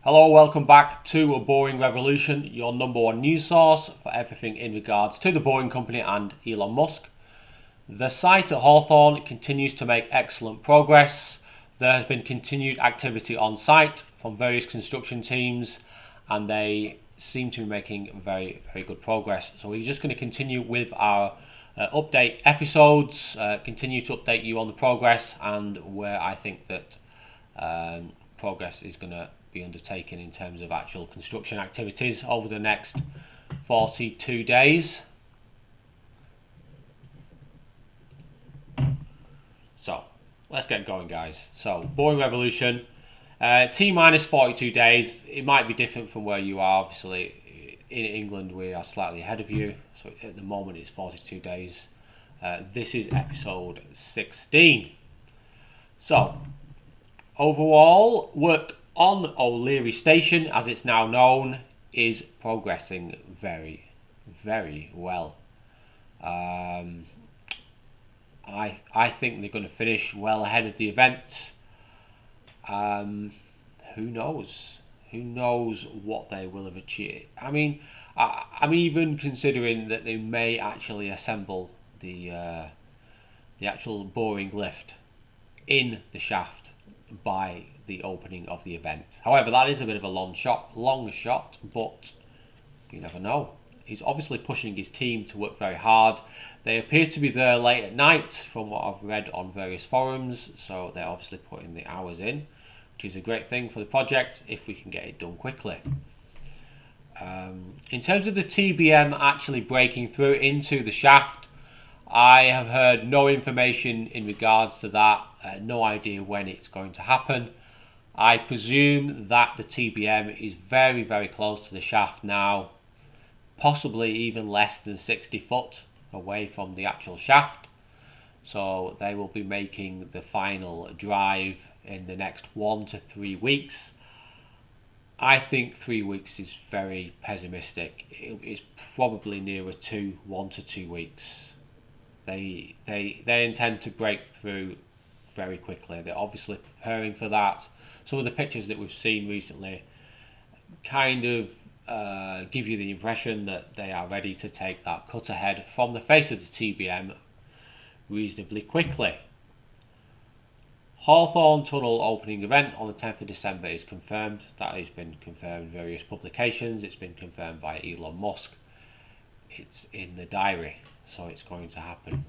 Hello, welcome back to A Boring Revolution, your number one news source for everything in regards to the Boring Company and Elon Musk. The site at Hawthorne continues to make excellent progress. There has been continued activity on site from various construction teams, and they seem to be making very, very good progress. So we're just going to continue with our update episodes, continue to update you on the progress and where I think that progress is going to be undertaken in terms of actual construction activities over the next 42 days. So let's get going, guys. So Boring Revolution, T minus 42 days. It might be different from where you are. Obviously in England we are slightly ahead of you, so at the moment it's 42 days. This is episode 16. So overall, work on O'Leary Station, as it's now known, is progressing very, very well. I think they're going to finish well ahead of the event. Who knows? Who knows what they will have achieved? I mean, I'm even considering that they may actually assemble the actual boring lift in the shaft by the opening of the event. However, that is a bit of a long shot, but you never know. He's obviously pushing his team to work very hard. They appear to be there late at night from what I've read on various forums, so they're obviously putting the hours in, which is a great thing for the project if we can get it done quickly. In terms of the TBM actually breaking through into the shaft, I have heard no information in regards to that, no idea when it's going to happen. I presume that the TBM is very, very close to the shaft now, possibly even less than 60 foot away from the actual shaft. So they will be making the final drive in the next 1 to 3 weeks. I think 3 weeks is very pessimistic. It's probably nearer 1 to 2 weeks. They intend to break through very quickly. They're obviously preparing for that. Some of the pictures that we've seen recently kind of give you the impression that they are ready to take that cut ahead from the face of the TBM reasonably quickly. Hawthorne Tunnel opening event on the 10th of December is confirmed. That has been confirmed in various publications. It's been confirmed by Elon Musk. It's in the diary, so it's going to happen.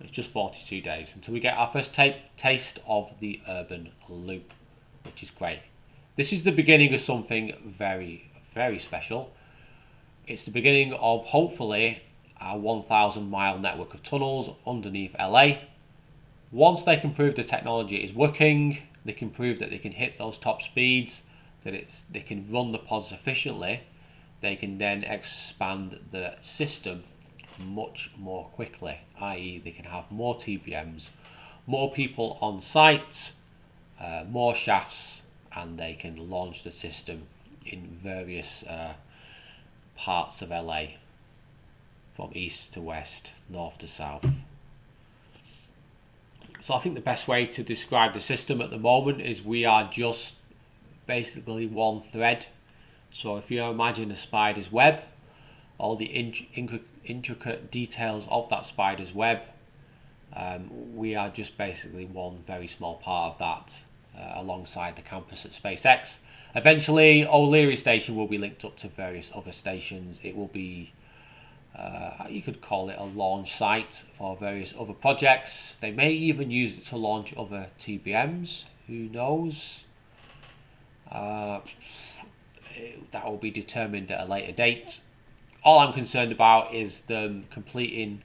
It's just 42 days until we get our first taste of the urban loop, which is great. This is the beginning of something very, very special. It's the beginning of, hopefully, our 1,000-mile network of tunnels underneath LA. Once they can prove the technology is working, they can prove that they can hit those top speeds, that they can run the pods efficiently, they can then expand the system much more quickly, i.e. they can have more TBMs, more people on site, more shafts, and they can launch the system in various parts of LA, from east to west, north to south. So I think the best way to describe the system at the moment is we are just basically one thread. So if you imagine a spider's web, all the intricate details of that spider's web, we are just basically one very small part of that, alongside the campus at SpaceX. Eventually, O'Leary Station will be linked up to various other stations. It will be, you could call it a launch site for various other projects. They may even use it to launch other TBMs. Who knows? That will be determined at a later date. All I'm concerned about is them completing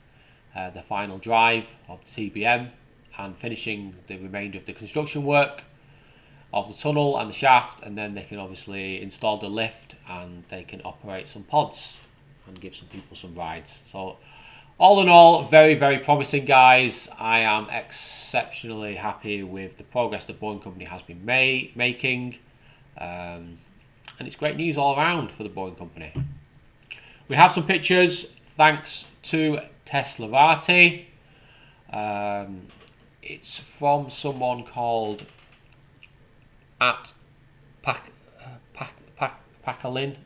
the final drive of the TBM and finishing the remainder of the construction work of the tunnel and the shaft, and then they can obviously install the lift and they can operate some pods and give some people some rides. So all in all, very, very promising, guys. I am exceptionally happy with the progress the Boring Company has been making, and it's great news all around for the Boring Company. We have some pictures thanks to Teslavati. It's from someone called at Packalin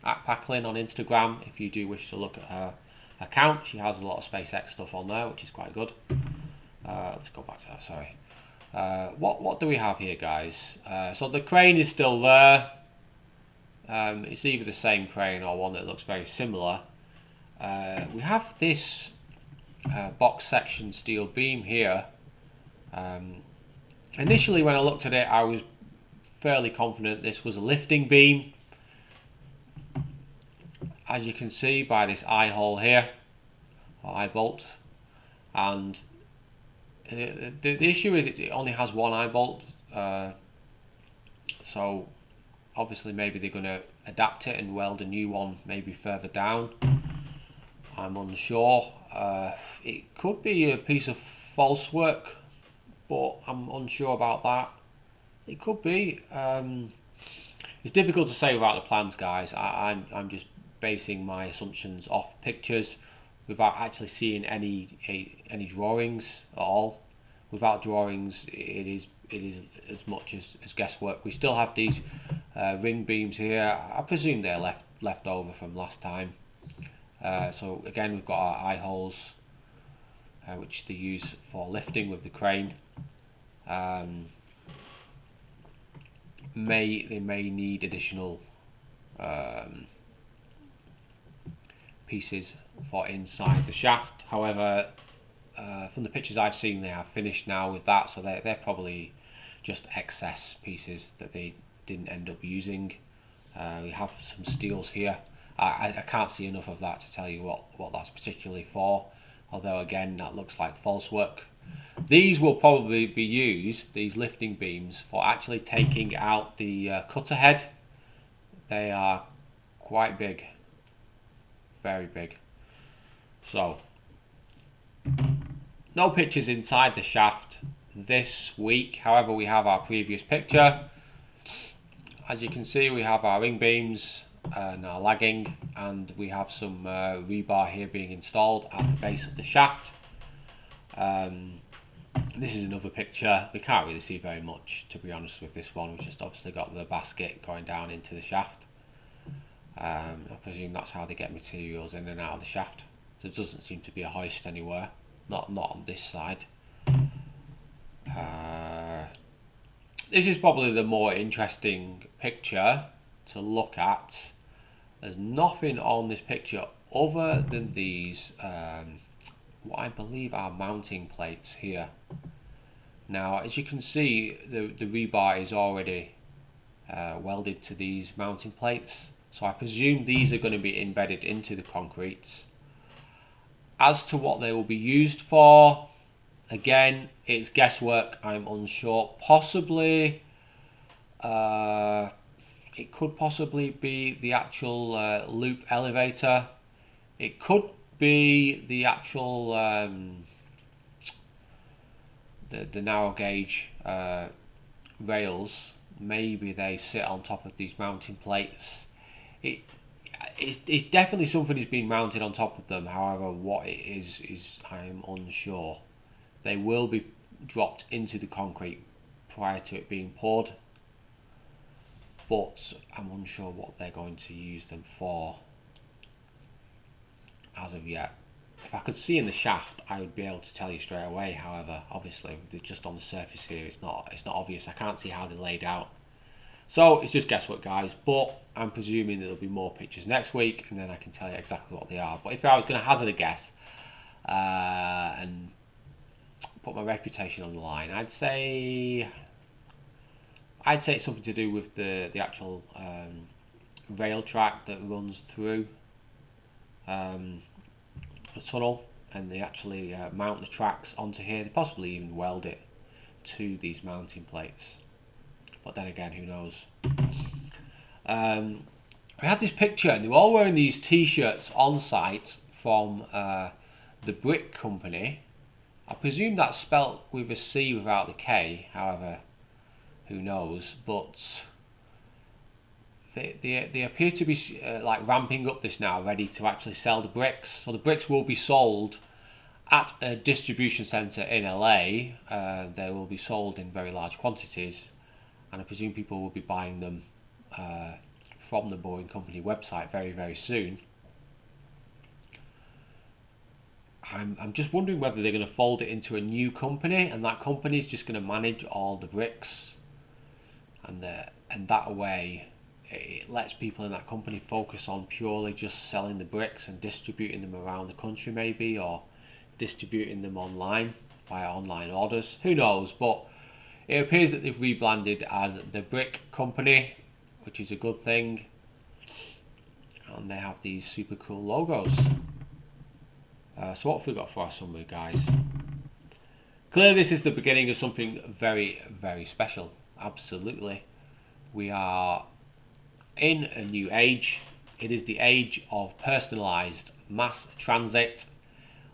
at Packalin on Instagram if you do wish to look at her account. She has a lot of SpaceX stuff on there, which is quite good. Let's go back to that. Sorry. What do we have here, guys? So the crane is still there. It's either the same crane or one that looks very similar. We have this box section steel beam here. Initially, when I looked at it, I was fairly confident this was a lifting beam. As you can see by this eye hole here, or eye bolt, and the issue is it only has one eye bolt, so obviously maybe they're going to adapt it and weld a new one maybe further down. I'm unsure. It could be a piece of false work, but I'm unsure about that. It could be. It's difficult to say without the plans, guys. I'm just basing my assumptions off pictures without actually seeing any drawings at all. Without drawings, it is as much as guesswork. We still have these ring beams here. I presume they're left over from last time. So again, we've got our eye holes, which they use for lifting with the crane. They may need additional pieces for inside the shaft. However, from the pictures I've seen, they have finished now with that, so they're probably just excess pieces that they didn't end up using. We have some steels here. I can't see enough of that to tell you what that's particularly for, although again that looks like false work. These will probably be used, these lifting beams, for actually taking out the cutter head. They are quite big, very big. So no pictures inside the shaft this week. However, we have our previous picture. As you can see, we have our ring beams now lagging, and we have some rebar here being installed at the base of the shaft. This is another picture. We can't really see very much, to be honest, with this one. We've just obviously got the basket going down into the shaft. I presume that's how they get materials in and out of the shaft. There doesn't seem to be a hoist anywhere. Not on this side. This is probably the more interesting picture to look at. There's nothing on this picture other than these what I believe are mounting plates here. Now, as you can see, the rebar is already welded to these mounting plates, so I presume these are going to be embedded into the concrete. As to what they will be used for, again, it's guesswork. I'm unsure. Possibly, it could possibly be the actual loop elevator. It could be the actual the narrow gauge rails. Maybe they sit on top of these mounting plates. It's definitely something that's been mounted on top of them. However, what it is I'm unsure. They will be dropped into the concrete prior to it being poured, but I'm unsure what they're going to use them for as of yet. If I could see in the shaft, I would be able to tell you straight away. However, obviously, they're just on the surface here. It's not obvious. I can't see how they're laid out. So it's just guesswork, guys, but I'm presuming there'll be more pictures next week, and then I can tell you exactly what they are. But if I was going to hazard a guess and put my reputation on the line, I'd say it's something to do with the actual rail track that runs through the tunnel, and they actually mount the tracks onto here. They possibly even weld it to these mounting plates. But then again, who knows? We have this picture, and they're all wearing these t-shirts on site from the brick company. I presume that's spelt with a C without the K. However, who knows? But they appear to be like ramping up this now, ready to actually sell the bricks. So the bricks will be sold at a distribution centre in LA. They will be sold in very large quantities, and I presume people will be buying them from the Boring Company website very, very soon. I'm just wondering whether they're going to fold it into a new company, and that company is just going to manage all the bricks, and that way it lets people in that company focus on purely just selling the bricks and distributing them around the country, maybe, or distributing them online via online orders. Who knows? But it appears that they've rebranded as the Brick Company, which is a good thing, and they have these super cool logos. So what have we got for our summary, guys? Clearly this is the beginning of something very, very special. Absolutely. We are in a new age. It is the age of personalised mass transit,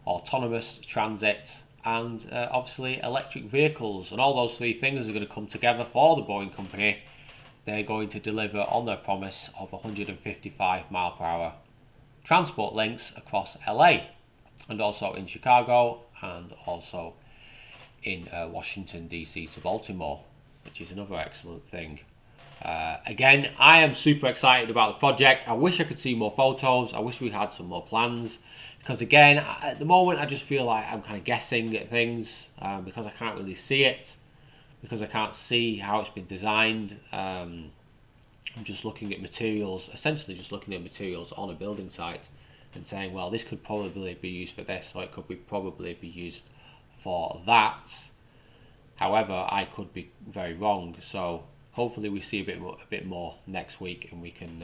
autonomous transit, and obviously electric vehicles. And all those three things are going to come together for the Boring Company. They're going to deliver on their promise of 155 mile per hour transport links across LA, and also in Chicago, and also in Washington DC to Baltimore, which is another excellent thing. Again, I am super excited about the project. I wish I could see more photos. I wish we had some more plans, because again, at the moment I just feel like I'm kind of guessing at things, because I can't really see it, because I can't see how it's been designed. I'm just looking at materials, essentially just looking at materials on a building site and saying, well, this could probably be used for this, or it could probably be used for that. However, I could be very wrong, so hopefully we see a bit more next week, and we can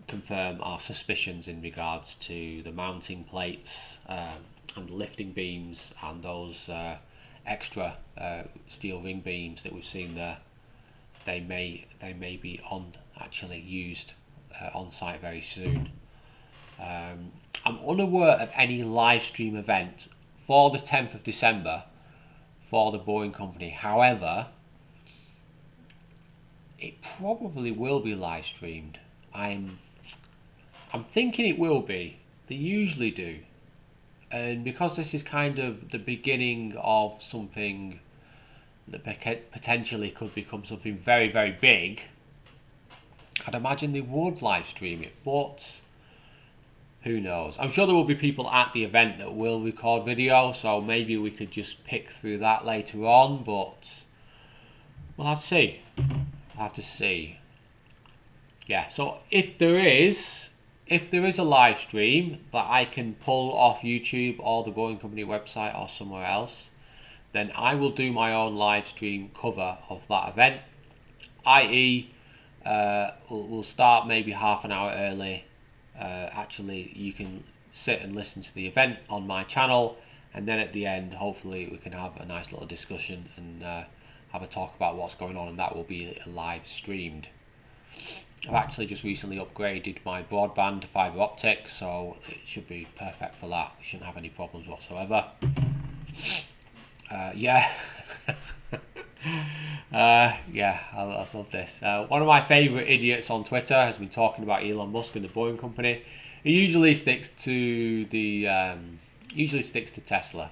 confirm our suspicions in regards to the mounting plates and lifting beams and those extra steel ring beams that we've seen there. They may be actually used on site very soon. I'm unaware of any live stream event for the 10th of December for the Boring Company. However, it probably will be live streamed. I'm thinking it will be. They usually do. And because this is kind of the beginning of something that potentially could become something very, very big, I'd imagine they would live stream it, but who knows? I'm sure there will be people at the event that will record video, so maybe we could just pick through that later on, but we'll have to see. I'll have to see. Yeah, so if there is a live stream that I can pull off YouTube or the Boring Company website or somewhere else, then I will do my own live stream cover of that event, i.e. we'll start maybe half an hour early. Actually, you can sit and listen to the event on my channel, and then at the end, hopefully we can have a nice little discussion and have a talk about what's going on, and that will be live streamed. I've actually just recently upgraded my broadband to fibre optic, so it should be perfect for that. We shouldn't have any problems whatsoever. Yeah. Yeah, I love this. One of my favourite idiots on Twitter has been talking about Elon Musk and the Boring Company. He usually sticks to Tesla.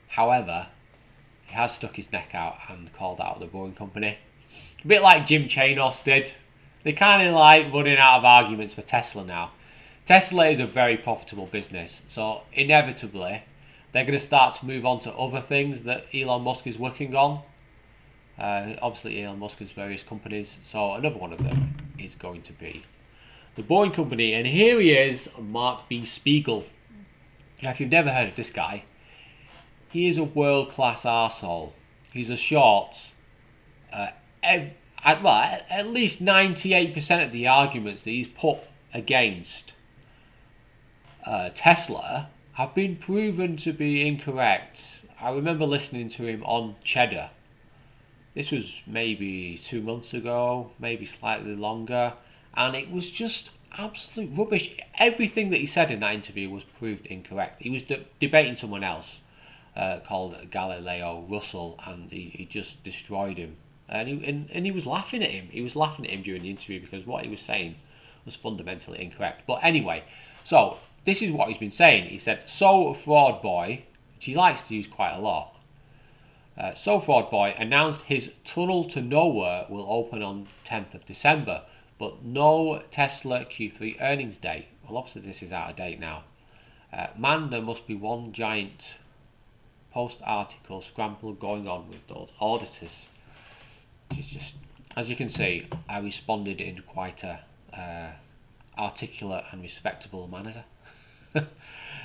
However, he has stuck his neck out and called out the Boring Company. A bit like Jim Chanos did. They're kind of like running out of arguments for Tesla now. Tesla is a very profitable business, so inevitably they're going to start to move on to other things that Elon Musk is working on. Obviously Elon Musk has various companies, so another one of them is going to be the Boring Company. And here he is, Mark B. Spiegel. Now, if you've never heard of this guy, he is a world-class arsehole. He's a short. At least 98% of the arguments that he's put against Tesla have been proven to be incorrect. I remember listening to him on Cheddar. This was maybe 2 months ago, maybe slightly longer, and it was just absolute rubbish. Everything that he said in that interview was proved incorrect. He was debating someone else called Galileo Russell, and he just destroyed him. And he was laughing at him. He was laughing at him during the interview because what he was saying was fundamentally incorrect. But anyway, so this is what he's been saying. He said, "So fraud boy," which he likes to use quite a lot. So Fraud Boy announced his tunnel to nowhere will open on 10th of December, but no Tesla Q3 earnings date. Well, obviously this is out of date now. Man, there must be one giant post-article scramble going on with those auditors. It's just, as you can see, I responded in quite a articulate and respectable manner.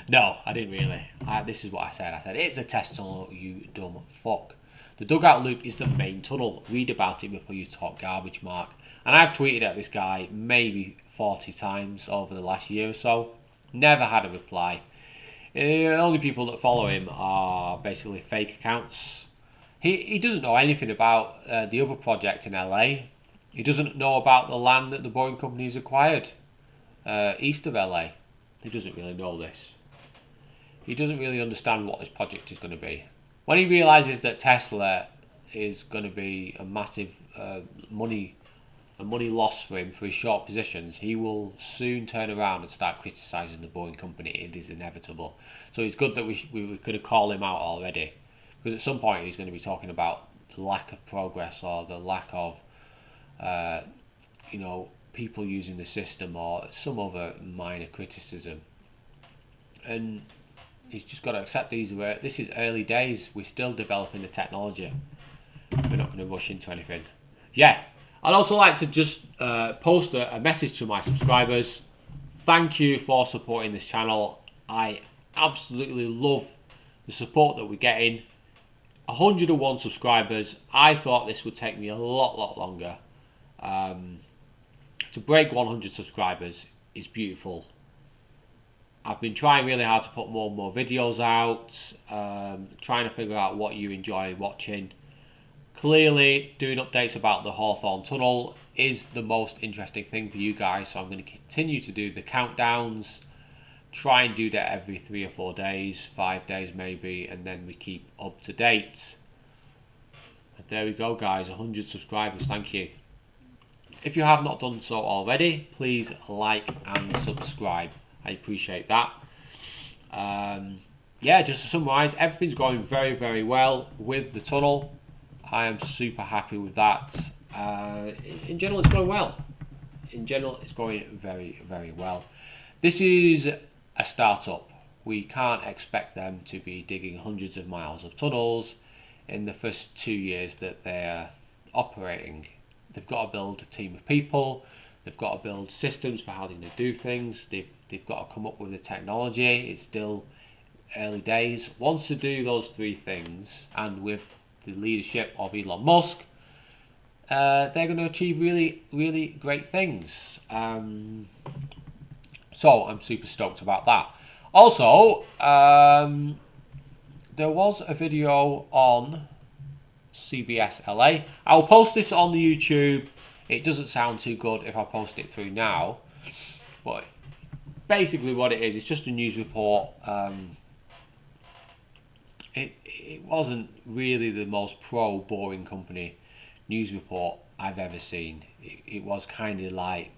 No, I didn't really. This is what I said. I said, it's a test tunnel, you dumb fuck. The dugout loop is the main tunnel. Read about it before you talk garbage, Mark. And I've tweeted at this guy maybe 40 times over the last year or so. Never had a reply. The only people that follow him are basically fake accounts. He doesn't know anything about the other project in LA. He doesn't know about the land that the Boeing company has acquired east of LA. He doesn't really know this. He doesn't really understand what this project is going to be. When he realises that Tesla is going to be a massive money loss for him for his short positions, he will soon turn around and start criticising the Boeing company. It is inevitable. So it's good that we could have called him out already, because at some point he's going to be talking about the lack of progress or the lack of people using the system or some other minor criticism. And he's just got to accept this is early days. We're still developing the technology. We're not going to rush into anything. Yeah, I'd also like to just post a message to my subscribers. Thank you for supporting this channel. I absolutely love the support that we're getting. 101 subscribers. I thought this would take me a lot longer. To break 100 subscribers is beautiful. I've been trying really hard to put more and more videos out, trying to figure out what you enjoy watching. Clearly, doing updates about the Hawthorne tunnel is the most interesting thing for you guys, so I'm going to continue to do the countdowns, try and do that every 3 or 4 days, 5 days maybe, and then we keep up to date. And there we go, guys, 100 subscribers, thank you. If you have not done so already, please like and subscribe. I appreciate that. Yeah, just to summarise, everything's going very well with the tunnel. I am super happy with that. In general, it's going well. In general, it's going very well. This is a startup. We can't expect them to be digging hundreds of miles of tunnels in the first 2 years that they're operating. They've got to build a team of people. They've got to build systems for how they're going to do things. They've got to come up with the technology. It's still early days. Once they do those 3 things, and with the leadership of Elon Musk, they're going to achieve really great things. So I'm super stoked about that. Also, there was a video on CBS LA. I'll post this on the YouTube. It doesn't sound too good if I post it through now, but basically what it is, it's just a news report. It wasn't really the most pro-Boring company news report I've ever seen. It was kind of like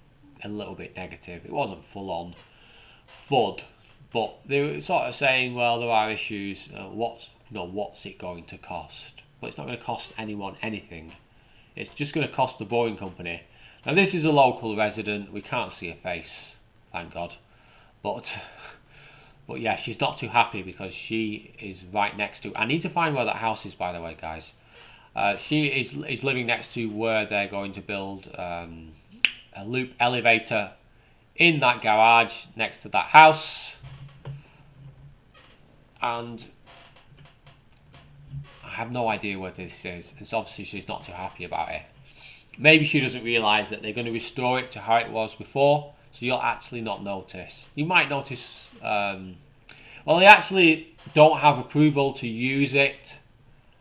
a little bit negative. It wasn't full on FUD, but they were sort of saying, well, there are issues. What's it going to cost? But it's not going to cost anyone anything. It's just going to cost the Boring company. Now, this is a local resident. We can't see her face, thank God. But yeah, she's not too happy because she is right next to... I need to find where that house is, by the way, guys. She is living next to where they're going to build a loop elevator in that garage next to that house. And I have no idea where this is. It's obviously she's not too happy about it. Maybe she doesn't realise that they're going to restore it to how it was before, so you'll actually not notice. You might notice, well, they actually don't have approval to use it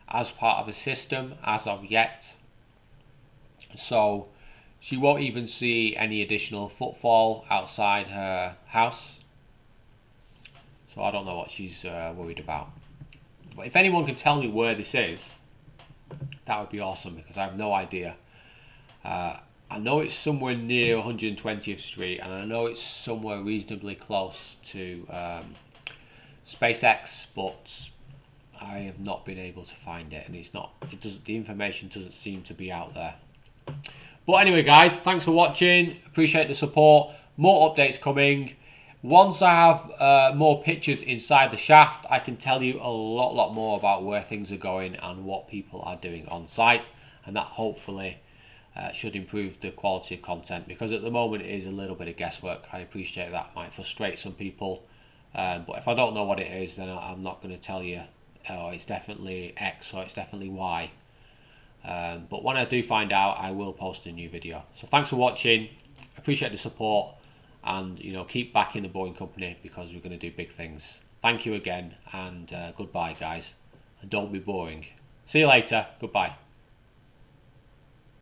as part of a system as of yet. So she won't even see any additional footfall outside her house. So I don't know what she's worried about. But if anyone can tell me where this is, that would be awesome, because I have no idea. I know it's somewhere near 120th Street, and I know it's somewhere reasonably close to SpaceX, but I have not been able to find it, and the information doesn't seem to be out there. But anyway, guys, thanks for watching. Appreciate the support. More updates coming. Once I have more pictures inside the shaft, I can tell you a lot more about where things are going and what people are doing on site, and that hopefully should improve the quality of content, because at the moment it is a little bit of guesswork. I appreciate that might frustrate some people, but if I don't know what it is, then I'm not going to tell you, oh, it's definitely X or it's definitely Y. But when I do find out, I will post a new video. So thanks for watching. Appreciate the support, and keep backing the Boring Company, because we're going to do big things. Thank you again, and goodbye, guys, and don't be boring. See you later. Goodbye.